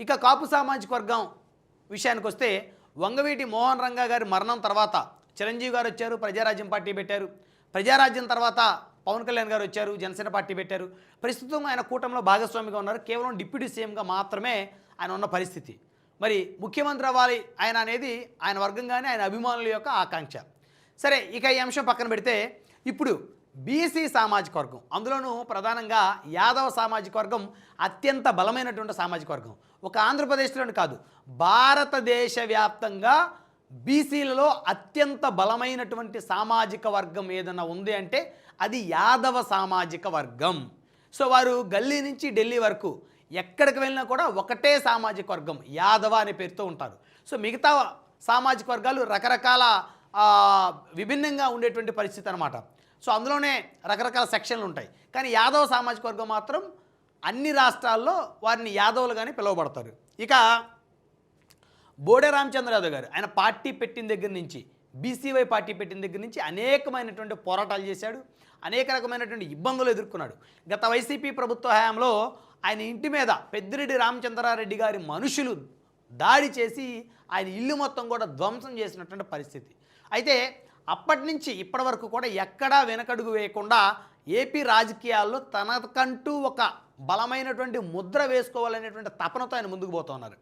ఇక కాపు సామాజిక వర్గం విషయానికి వస్తే వంగవీటి మోహన్ రంగా గారి మరణం తర్వాత చిరంజీవి గారు వచ్చారు, ప్రజారాజ్యం పార్టీ పెట్టారు. ప్రజారాజ్యం తర్వాత పవన్ కళ్యాణ్ గారు వచ్చారు, జనసేన పార్టీ పెట్టారు. ప్రస్తుతం ఆయన కూటమిలో భాగస్వామిగా ఉన్నారు. కేవలం డిప్యూటీ సీఎంగా మాత్రమే ఆయన ఉన్న పరిస్థితి. మరి ముఖ్యమంత్రి అవ్వాలి ఆయన అనేది ఆయన వర్గం కానీ ఆయన అభిమానుల యొక్క ఆకాంక్ష. సరే, ఇక ఈ అంశం పక్కన పెడితే ఇప్పుడు బీసీ సామాజిక వర్గం, అందులోనూ ప్రధానంగా యాదవ సామాజిక వర్గం అత్యంత బలమైనటువంటి సామాజిక వర్గం. ఒక ఆంధ్రప్రదేశ్లోనే కాదు, భారతదేశ వ్యాప్తంగా బీసీలలో అత్యంత బలమైనటువంటి సామాజిక వర్గం ఏదైనా ఉంది అంటే అది యాదవ సామాజిక వర్గం. సో వారు గల్లీ నుంచి ఢిల్లీ వరకు ఎక్కడికి వెళ్ళినా కూడా ఒకటే సామాజిక వర్గం యాదవ అనే పేరుతో ఉంటారు. సో మిగతా సామాజిక వర్గాలు రకరకాల విభిన్నంగా ఉండేటువంటి పరిస్థితి అనమాట. సో అందులోనే రకరకాల సెక్షన్లు ఉంటాయి. కానీ యాదవ సామాజిక వర్గం మాత్రం అన్ని రాష్ట్రాల్లో వారిని యాదవులుగానే పిలువబడతారు. ఇక బోడే రామచంద్ర యాదవ్ గారు ఆయన పార్టీ పెట్టిన దగ్గర నుంచి, బీసీవై పార్టీ పెట్టిన దగ్గర నుంచి అనేకమైనటువంటి పోరాటాలు చేశాడు, అనేక రకమైనటువంటి ఇబ్బందులు ఎదుర్కొన్నాడు. గత వైసీపీ ప్రభుత్వ హయాంలో ఆయన ఇంటి మీద పెద్దిరెడ్డి రామచంద్రారెడ్డి గారి మనుషులు దాడి చేసి ఆయన ఇల్లు మొత్తం కూడా ధ్వంసం చేసినటువంటి పరిస్థితి. అయితే అప్పటి నుంచి ఇప్పటి వరకు కూడా ఎక్కడా వెనకడుగు వేయకుండా ఏపీ రాజకీయాల్లో తనకంటూ ఒక బలమైనటువంటి ముద్ర వేసుకోవాలనేటువంటి తపనతో ఆయన ముందుకు పోతున్నారు.